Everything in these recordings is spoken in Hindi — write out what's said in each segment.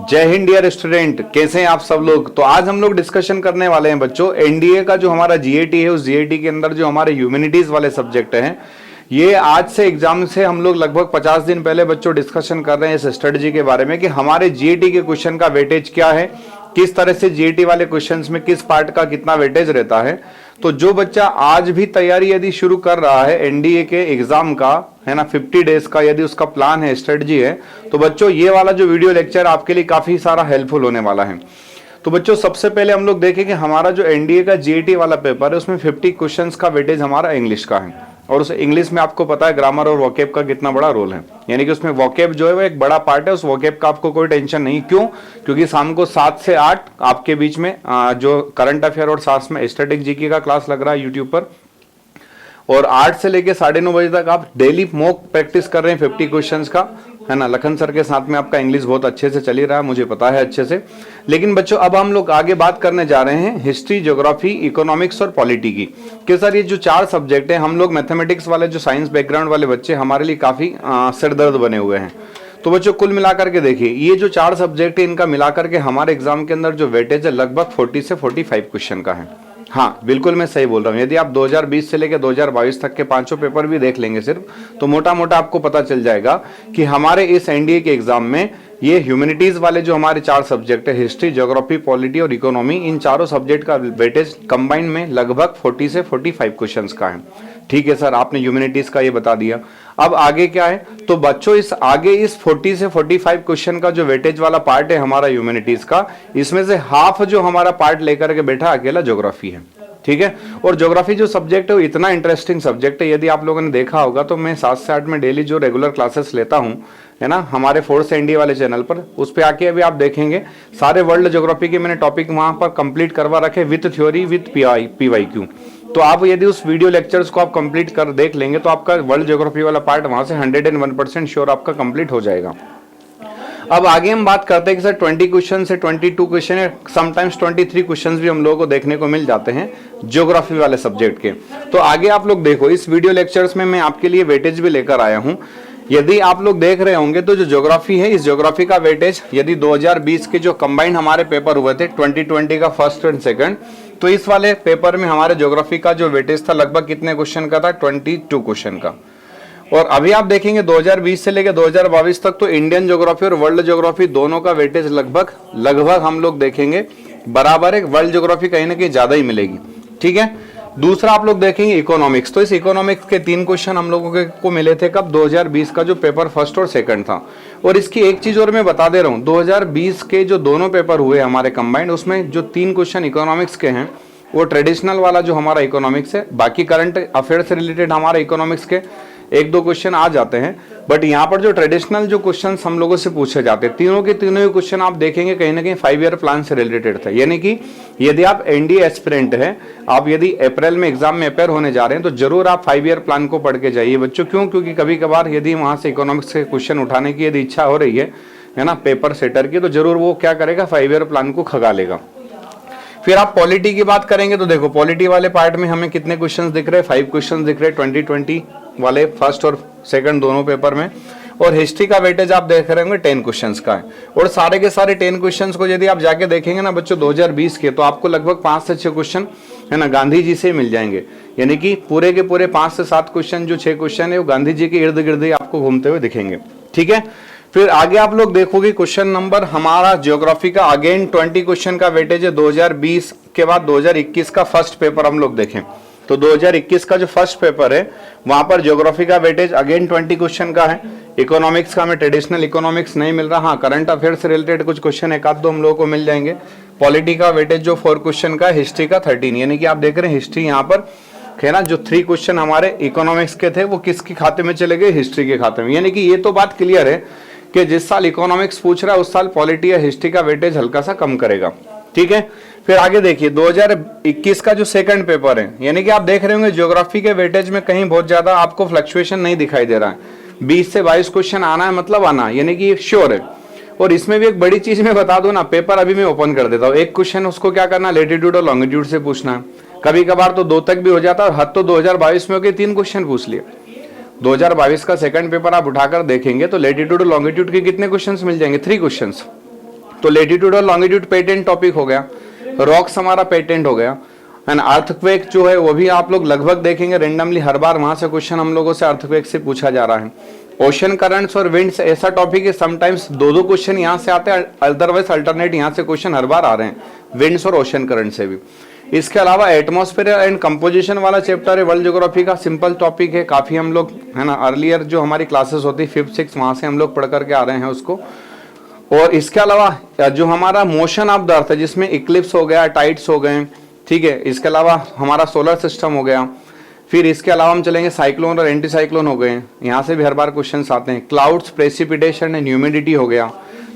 जय हिंद डियर स्टूडेंट, कैसे हैं आप सब लोग। तो आज हम लोग डिस्कशन करने वाले हैं बच्चों एनडीए का जो हमारा जीएटी है, उस जीएटी के अंदर जो हमारे ह्यूमैनिटीज वाले सब्जेक्ट हैं, ये आज से एग्जाम से हम लोग लगभग 50 दिन पहले बच्चों डिस्कशन कर रहे हैं इस स्ट्रेटजी के बारे में कि हमारे जीएटी के क्वेश्चन का वेटेज क्या है, किस तरह से जीएटी वाले क्वेश्चंस में किस पार्ट का कितना वेटेज रहता है। तो जो बच्चा आज भी तैयारी यदि शुरू कर रहा है एनडीए के एग्जाम का, है ना, 50 डेज का यदि उसका प्लान है, स्ट्रेटजी है, तो बच्चों ये वाला जो वीडियो लेक्चर आपके लिए काफी सारा हेल्पफुल होने वाला है। तो बच्चों सबसे पहले हम लोग देखें कि हमारा जो एनडीए का जीएटी वाला पेपर है उसमें 50 क्वेश्चंस का वेटेज हमारा इंग्लिश का है, और उस इंग्लिश में आपको पता है ग्रामर और वोकैब का कितना बड़ा रोल है, यानी कि उसमें वोकैब जो है वो एक बड़ा पार्ट है। उस वोकैब का आपको कोई टेंशन नहीं, क्यों? क्योंकि शाम को 7 से 8 आपके बीच में जो करंट अफेयर और साथ में स्टैटिक जीके का क्लास लग रहा है यूट्यूब पर, और 8 से लेके 9:30 बजे तक आप डेली मॉक प्रैक्टिस कर रहे हैं 50 क्वेश्चंस का, है ना। लखन सर के साथ में आपका इंग्लिश बहुत अच्छे से चल ही रहा है, मुझे पता है अच्छे से। लेकिन बच्चों अब हम लोग आगे बात करने जा रहे हैं हिस्ट्री, ज्योग्राफी, इकोनॉमिक्स और पॉलिटी की। कि सर ये जो 4 सब्जेक्ट है, हम लोग मैथमेटिक्स वाले जो साइंस बैकग्राउंड वाले बच्चे हमारे लिए काफी सिरदर्द बने हुए हैं। तो बच्चों कुल मिलाकर के देखिए, ये जो 4 सब्जेक्ट है इनका मिलाकर के हमारे एग्जाम के अंदर जो वेटेज है लगभग 40 से 45 क्वेश्चन का है। हाँ बिल्कुल मैं सही बोल रहा हूँ। यदि आप 2020 से लेकर 2022 तक के 5 पेपर भी देख लेंगे सिर्फ, तो मोटा मोटा आपको पता चल जाएगा कि हमारे इस एनडीए के एग्जाम में ये ह्यूमैनिटीज वाले जो हमारे 4 सब्जेक्ट है, हिस्ट्री, ज्योग्राफी, पॉलिटी और इकोनॉमी, इन चारों सब्जेक्ट का वेटेज कंबाइन में लगभग 40 से 45 क्वेश्चंस का है। ठीक है सर, आपने ह्यूमैनिटीज का ये बता दिया। अब आगे क्या है, तो बच्चों इस 40 से 45 क्वेश्चन का जो वेटेज वाला पार्ट है हमारा ह्यूमैनिटीज का, इसमें से हाफ जो हमारा पार्ट लेकर के बैठा अकेला ज्योग्राफी है। ठीक है, और ज्योग्राफी जो सब्जेक्ट है वो इतना इंटरेस्टिंग सब्जेक्ट है, यदि आप लोगों ने देखा होगा तो मैं 7 से 8 में डेली जो रेगुलर क्लासेस लेता हूं, है ना, हमारे 4 से एनडीए वाले चैनल पर, उस पे आके अभी आप देखेंगे सारे वर्ल्ड ज्योग्राफी के मैंने टॉपिक वहां पर कंप्लीट करवा रखे विथ थ्योरी विथ पीवाईक्यू। तो आप यदि उस वीडियो लेक्चर्स को आप कंप्लीट कर देख लेंगे तो आपका वर्ल्ड ज्योग्राफी वाला पार्ट वहां से 101% श्योर आपका कंप्लीट हो जाएगा। अब आगे हम बात करते हैं कि सर 20 क्वेश्चन से 22 क्वेश्चन है, समटाइम्स 23 क्वेश्चन भी हम लोगों को देखने को मिल जाते हैं ज्योग्राफी वाले सब्जेक्ट के। तो आगे आप लोग देखो, इस वीडियो लेक्चर्स में मैं आपके लिए वेटेज भी लेकर आया हूं। यदि आप लोग देख रहे होंगे तो जो ज्योग्राफी है, इस ज्योग्राफी का वेटेज यदि 2020 के जो कंबाइंड हमारे पेपर हुए थे 2020 का फर्स्ट एंड सेकंड, तो इस वाले पेपर में हमारे ज्योग्राफी का जो वेटेज था लगभग कितने क्वेश्चन का था? 22 क्वेश्चन का। और अभी आप देखेंगे 2020 से लेकर 2022 तक तो इंडियन ज्योग्राफी और वर्ल्ड ज्योग्राफी दोनों का वेटेज लगभग हम लोग देखेंगे बराबर है। वर्ल्ड ज्योग्राफी कहीं ना कहीं ज्यादा ही मिलेगी। ठीक है, दूसरा आप लोग देखेंगे इकोनॉमिक्स। तो इस इकोनॉमिक्स के 3 क्वेश्चन हम लोगों को मिले थे कब? 2020 का जो पेपर फर्स्ट और सेकंड था। और इसकी एक चीज और मैं बता दे रहा हूं, 2020 के जो दोनों पेपर हुए हमारे कंबाइंड, उसमें जो 3 क्वेश्चन इकोनॉमिक्स के हैं वो ट्रेडिशनल वाला जो हमारा इकोनॉमिक्स है, बाकी करंट अफेयर से रिलेटेड हमारे इकोनॉमिक्स के 1-2 क्वेश्चन आ जाते हैं, बट यहाँ पर जो ट्रेडिशनल जो क्वेश्चंस हम लोगों से पूछे जाते हैं, तीनों के तीनों ही क्वेश्चन आप देखेंगे कहीं ना कहीं 5 ईयर प्लान से रिलेटेड थे। यानी कि यदि आप एनडीए एस्पिरेंट हैं, आप यदि अप्रैल में एग्जाम में अपेयर होने जा रहे हैं, तो जरूर आप 5 ईयर प्लान को पढ़ के जाइए बच्चों। क्यों? क्योंकि कभी कभार यदि वहां से इकोनॉमिक्स के क्वेश्चन उठाने की यदि इच्छा हो रही है ना, पेपर सेटर की, तो जरूर वो क्या करेगा, 5 ईयर प्लान को खगा लेगा। फिर आप पॉलिटी की बात करेंगे तो देखो पॉलिटी वाले पार्ट में हमें कितने क्वेश्चंस दिख रहे हैं? 5 क्वेश्चंस दिख रहे हैं 2020 वाले फर्स्ट और सेकंड दोनों पेपर में। और हिस्ट्री का वेटेज आप देख रहे होंगे 10 क्वेश्चंस का है। और सारे के सारे 10 क्वेश्चंस को यदि आप जाके देखेंगे ना बच्चों 2020 के, तो आपको लगभग 5 से 6 क्वेश्चन, है ना, गांधी जी से मिल जाएंगे। यानी कि पूरे के पूरे 5 से 7 क्वेश्चन, जो 6 क्वेश्चन है वो गांधी जी के इर्द गिर्द ही आपको घूमते हुए दिखेंगे। ठीक है, फिर आगे आप लोग देखोगे क्वेश्चन नंबर हमारा ज्योग्राफी का अगेन 20 क्वेश्चन का वेटेज है। 2020 के बाद 2021 का फर्स्ट पेपर हम लोग देखें तो 2021 का जो फर्स्ट पेपर है वहां पर ज्योग्राफी का वेटेज अगेन 20 क्वेश्चन का है। इकोनॉमिक्स का हमें ट्रेडिशनल इकोनॉमिक्स नहीं मिल रहा, हाँ करंट अफेयर से रिलेटेड कुछ क्वेश्चन 1-2 हम लोगों को मिल जाएंगे। पॉलिटी का वेटेज जो 4 क्वेश्चन का, हिस्ट्री का 13, यानी कि आप देख रहे हैं हिस्ट्री यहाँ पर है ना, जो 3 क्वेश्चन हमारे इकोनॉमिक्स के थे वो किसके खाते में चले गए? हिस्ट्री के खाते में। यानी कि ये तो बात क्लियर है कि जिस साल इकोनॉमिक्स पूछ रहा है उस साल पॉलिटी या हिस्ट्री का वेटेज हल्का सा कम करेगा। ठीक है, फिर आगे देखिए 2021 का जो सेकंड पेपर है, यानी कि आप देख रहे होंगे ज्योग्राफी के वेटेज में कहीं बहुत ज्यादा आपको फ्लक्चुएशन नहीं दिखाई दे रहा है। 20 से 22 क्वेश्चन आना है मतलब आना, यानी कि श्योर है। और इसमें भी एक बड़ी चीज मैं बता दूं ना, पेपर अभी मैं ओपन कर देता हूँ, एक क्वेश्चन उसको क्या करना, लेटीट्यूड और लॉन्गिट्यूड से पूछना है। कभी कभार तो 2 तक भी हो जाता है, और हद तो 2022 में होकर 3 क्वेश्चन पूछ लिए। 2022 का सेकंड पेपर आप उठाकर देखेंगे तो लेटीट्यूड और लॉन्गिट्यूड के कितने क्वेश्चंस मिल जाएंगे? 3 क्वेश्चंस। तो लेटीट्यूड और लॉन्गिट्यूड पेटेंट टॉपिक हो गया, रॉक्स हमारा पेटेंट हो गया, एंड अर्थक्वेक जो है वो भी आप लोग लगभग देखेंगे रेंडमली हर बार वहां से क्वेश्चन हम लोगों से अर्थक्वेक से पूछा जा रहा है। ओशन करंट्स और विंड्स ऐसा टॉपिक है, समटाइम्स दो क्वेश्चन यहाँ से आते हैं, अदरवाइज अल्टरनेट यहाँ से क्वेश्चन हर बार आ रहे हैं विंड्स और ओशन करंट से भी। इसके अलावा एटमॉस्फेयर एंड कंपोजिशन वाला चैप्टर है वर्ल्ड ज्योग्राफी का, सिंपल टॉपिक है, काफी हम लोग है ना अर्लियर जो हमारी क्लासेस होती है 5th 6th वहां से हम लोग पढ़ करके आ रहे हैं उसको। और इसके अलावा जो हमारा मोशन ऑफ द अर्थ है जिसमें इक्लिप्स हो गया, टाइड्स हो गए, ठीक है, इसके अलावा हमारा सोलर सिस्टम हो गया, फिर इसके अलावा हम चलेंगे साइक्लोन और एंटी साइक्लोन हो गए, यहाँ से भी हर बार क्वेश्चन आते हैं, क्लाउड्स, प्रेसिपिटेशन एंड ह्यूमिडिटी हो गया।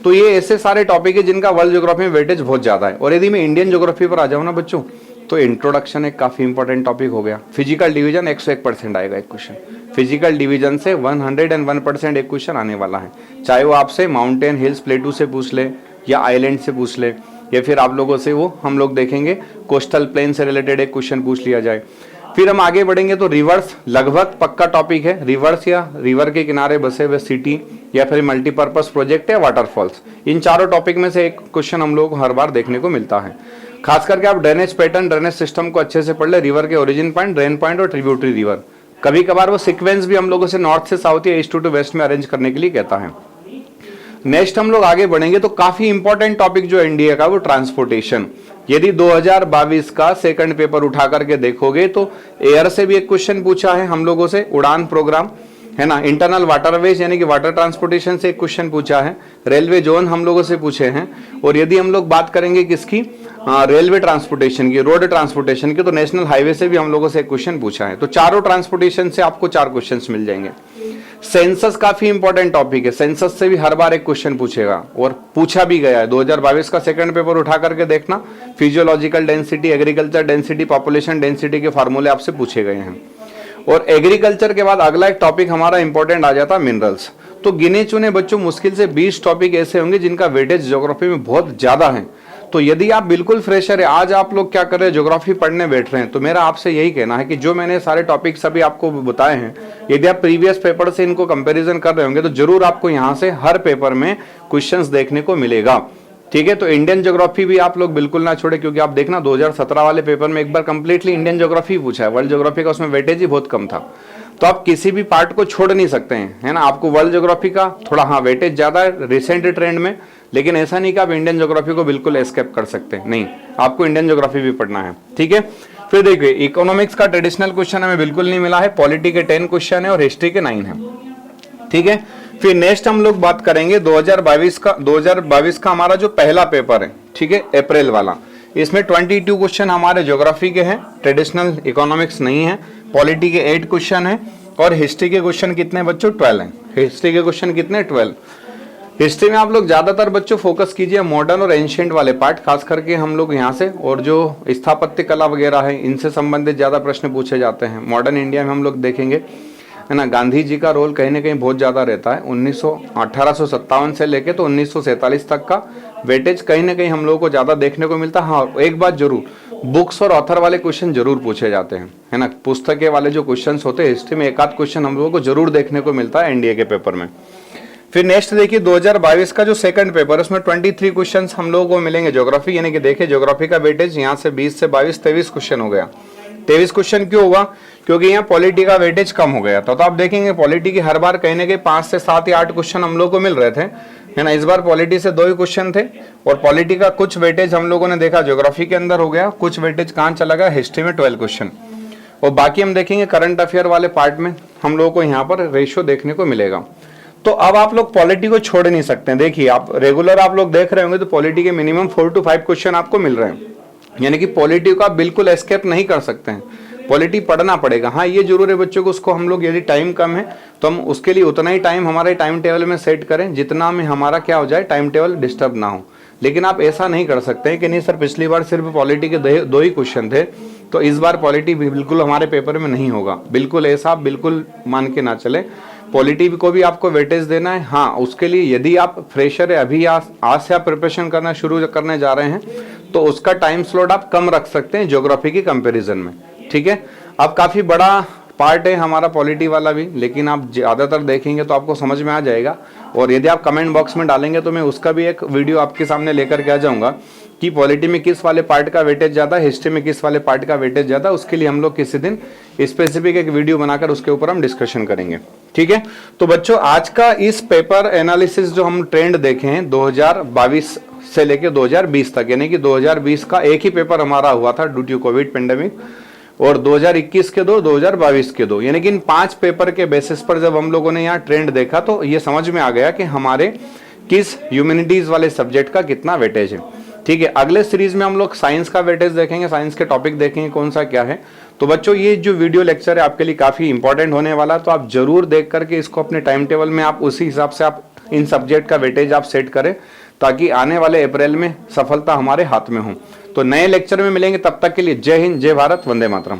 तो ये ऐसे सारे टॉपिक है जिनका वर्ल्ड ज्योग्राफी में वेटेज बहुत ज्यादा है। और यदि मैं इंडियन ज्योग्राफी पर आ जाऊँ ना बच्चों, तो इंट्रोडक्शन एक काफी इंपॉर्टेंट टॉपिक हो गया। फिजिकल डिवीजन 101% आएगा एक क्वेश्चन, फिजिकल डिवीजन से 101% एक क्वेश्चन आने वाला है, चाहे वो आपसे माउंटेन, हिल्स, प्लेटू से पूछ ले या आइलैंड से पूछ ले, या फिर आप लोगों से वो हम लोग देखेंगे कोस्टल प्लेन से रिलेटेड एक क्वेश्चन पूछ लिया जाए। फिर हम आगे बढ़ेंगे तो रिवर्स लगभग पक्का टॉपिक है, रिवर्स या रिवर के किनारे बसे हुए सिटी या फिर मल्टीपर्पज प्रोजेक्ट या वाटरफॉल्स, इन चारों टॉपिक में से एक क्वेश्चन हम लोग को हर बार देखने को मिलता है। खास करके आप ड्रेनेज पैटर्न, ड्रेनेज सिस्टम को अच्छे से पढ़ ले, रिवर के ओरिजिन पॉइंट, ड्रेन पॉइंट और ट्रिब्यूटरी रिवर। कभी कभार वो सीक्वेंस भी हम लोगों से नॉर्थ से साउथ या ईस्ट टू वेस्ट में अरेंज करने के लिए कहता है। नेक्स्ट हम लोग आगे बढ़ेंगे तो काफी इंपॉर्टेंट टॉपिक जो एनडीए का वो ट्रांसपोर्टेशन। यदि 2022 का सेकंड पेपर उठा करके देखोगे तो एयर से भी एक क्वेश्चन पूछा है हम लोगों से, उड़ान प्रोग्राम है ना, इंटरनल वाटरवेज यानी कि वाटर ट्रांसपोर्टेशन से एक क्वेश्चन पूछा है, रेलवे जोन हम लोगों से पूछे हैं। और यदि हम लोग बात करेंगे किसकी, रेलवे ट्रांसपोर्टेशन की, रोड ट्रांसपोर्टेशन की, तो नेशनल हाईवे से भी हम लोगों से एक क्वेश्चन पूछा है। तो चारों ट्रांसपोर्टेशन से आपको 4 क्वेश्चंस मिल जाएंगे। सेंसस काफी इंपॉर्टेंट टॉपिक है, सेंसस से भी हर बार एक क्वेश्चन पूछेगा और पूछा भी गया है। 2022 का सेकंड पेपर उठा करके देखना, physiological density, agriculture density, population density के फार्मूले आपसे पूछे गए हैं। और एग्रीकल्चर के बाद अगला एक टॉपिक हमारा इंपॉर्टेंट आ जाता है मिनरल्स। तो गिने चुने बच्चों मुश्किल से 20 टॉपिक ऐसे होंगे जिनका वेटेज ज्योग्राफी में बहुत ज्यादा है। तो यदि आप बिल्कुल फ्रेशर है, आज आप लोग क्या कर रहे हैं, ज्योग्राफी पढ़ने बैठ रहे हैं, तो मेरा आपसे यही कहना है कि जो मैंने सारे टॉपिक्स अभी आपको बताए हैं, यदि आप प्रीवियस पेपर से इनको कंपैरिजन कर रहे होंगे तो जरूर आपको यहाँ से हर पेपर में क्वेश्चंस देखने को मिलेगा। ठीक है, तो इंडियन ज्योग्राफी भी आप लोग बिल्कुल ना छोड़े, क्योंकि आप देखना 2017 वाले पेपर में एक बार कंप्लीटली इंडियन ज्योग्राफी पूछा है, वर्ल्ड ज्योग्राफी का उसमें वेटेज ही बहुत कम था। तो आप किसी भी पार्ट को छोड़ नहीं सकते हैं, है ना। आपको वर्ल्ड ज्योग्राफी का थोड़ा वेटेज ज्यादा है रिसेंट ट्रेंड में, लेकिन ऐसा नहीं कि आप इंडियन ज्योग्राफी को बिल्कुल एस्केप कर सकते हैं, नहीं, आपको इंडियन ज्योग्राफी भी पढ़ना है। ठीक है, फिर देखिए इकोनॉमिक्स का ट्रेडिशनल क्वेश्चन हमें बिल्कुल नहीं मिला है, पॉलिटी के 10 क्वेश्चन है और हिस्ट्री के 9 है। ठीक है, फिर नेक्स्ट हम लोग बात करेंगे 2022 का हमारा जो पहला पेपर है, ठीक है, अप्रैल वाला, इसमें 22 क्वेश्चन हमारे ज्योग्राफी के हैं, ट्रेडिशनल इकोनॉमिक्स नहीं है। पॉलिटी के 8 क्वेश्चन है और हिस्ट्री के क्वेश्चन कितने बच्चों, 12 हैं। हिस्ट्री के क्वेश्चन कितने, 12। हिस्ट्री में आप लोग ज्यादातर बच्चों फोकस कीजिए मॉडर्न और एंशिएंट वाले पार्ट, खास करके हम लोग यहाँ से, और जो स्थापत्य कला वगैरह है इनसे संबंधित ज्यादा प्रश्न पूछे जाते हैं। मॉडर्न इंडिया में हम लोग देखेंगे, है ना, गांधी जी का रोल कहीं ना कहीं बहुत ज्यादा रहता है। 1857 से लेके तो 1947 तक का वेटेज कहीं ना कहीं हम लोगों को ज्यादा देखने को मिलता है। हाँ, एक बात जरूर, बुक्स और ऑथर वाले क्वेश्चन जरूर पूछे जाते हैं, है ना। पुस्तकें वाले जो क्वेश्चन होते हैं हिस्ट्री में, एक आध क्वेश्चन हम लोगों को जरूर देखने को मिलता है एनडीए के पेपर में। फिर नेक्स्ट देखिए 2022 का जो सेकंड पेपर है उसमें 23 क्वेश्चन हम लोगों को मिलेंगे ज्योग्राफी, यानी कि देखिए ज्योग्राफी का वेटेज यहाँ से 20 से 22 23 क्वेश्चन हो गया। 23 क्वेश्चन क्यों हुआ, क्योंकि यहाँ पॉलिटी का वेटेज कम हो गया था। तो आप देखेंगे पॉलिटी की हर बार कहीं ना कहीं 5 से 7 या 8 क्वेश्चन हम लोग को मिल रहे थे, है ना। इस बार पॉलिटी से 2 ही क्वेश्चन थे और पॉलिटी का कुछ वेटेज हम लोगों ने देखा ज्योग्राफी के अंदर हो गया, कुछ वेटेज कहाँ चला गया, हिस्ट्री में 12 क्वेश्चन। और बाकी हम देखेंगे करंट अफेयर वाले पार्ट में हम लोगों को यहाँ पर रेशियो देखने को मिलेगा। तो अब आप लोग पॉलिटी को छोड़ नहीं सकते हैं। देखिए आप रेगुलर आप लोग देख रहे होंगे तो पॉलिटी के मिनिमम 4 to 5 क्वेश्चन आपको मिल रहे हैं, यानी कि पॉलिटी को आप बिल्कुल एस्केप नहीं कर सकते हैं, पॉलिटी पढ़ना पड़ेगा। हाँ, ये जरूर है बच्चों को, उसको हम लोग यदि टाइम कम है तो हम उसके लिए उतना ही टाइम हमारे टाइम टेबल में सेट करें जितना में हमारा क्या हो जाए, टाइम टेबल डिस्टर्ब ना हो। लेकिन आप ऐसा नहीं कर सकते हैं कि नहीं सर पिछली बार सिर्फ पॉलिटी के 2 ही क्वेश्चन थे तो इस बार पॉलिटी बिल्कुल हमारे पेपर में नहीं होगा। बिल्कुल ऐसा आप बिल्कुल मान के ना चले, पॉलिटी को भी आपको वेटेज देना है। हाँ, उसके लिए यदि आप फ्रेशर है, अभी आज से आप प्रिपरेशन करना शुरू करने जा रहे हैं तो उसका टाइम स्लॉट आप कम रख सकते हैं ज्योग्राफी की कंपैरिजन में। ठीक है, अब काफी बड़ा पार्ट है हमारा पॉलिटी वाला भी, लेकिन आप ज्यादातर देखेंगे तो आपको समझ में आ जाएगा और यदि आप कमेंट बॉक्स में डालेंगे तो मैं उसका भी एक वीडियो आपके सामने लेकर के आ जाऊंगा कि पॉलिटी में किस वाले पार्ट का वेटेज ज़्यादा, हिस्ट्री में किस वाले पार्ट का वेटेज ज़्यादा। उसके लिए हम लोग किसी दिन स्पेसिफिक एक वीडियो बनाकर उसके ऊपर हम डिस्कशन करेंगे, ठीक है। तो बच्चों आज का इस पेपर एनालिसिस जो हम ट्रेंड देखे हैं 2022 से लेके 2020 तक, यानी कि 2020 का एक ही पेपर हमारा हुआ था ड्यू टू कोविड पेंडेमिक, और 2021 के दो, 2022 के दो, यानी कि इन 5 पेपर के बेसिस पर जब हम लोगों ने यहाँ ट्रेंड देखा तो ये समझ में आ गया कि हमारे किस ह्यूमैनिटीज वाले सब्जेक्ट का कितना वेटेज है, ठीक है। अगले सीरीज में हम लोग साइंस का वेटेज देखेंगे, साइंस के टॉपिक देखेंगे कौन सा क्या है। तो बच्चों ये जो वीडियो लेक्चर है आपके लिए काफी इंपॉर्टेंट होने वाला है, तो आप जरूर देख करके इसको अपने टाइम टेबल में आप उसी हिसाब से आप इन सब्जेक्ट का वेटेज आप सेट करें, ताकि आने वाले अप्रैल में सफलता हमारे हाथ में हो। तो नए लेक्चर में मिलेंगे, तब तक के लिए जय हिंद, जय भारत, वंदे मातरम।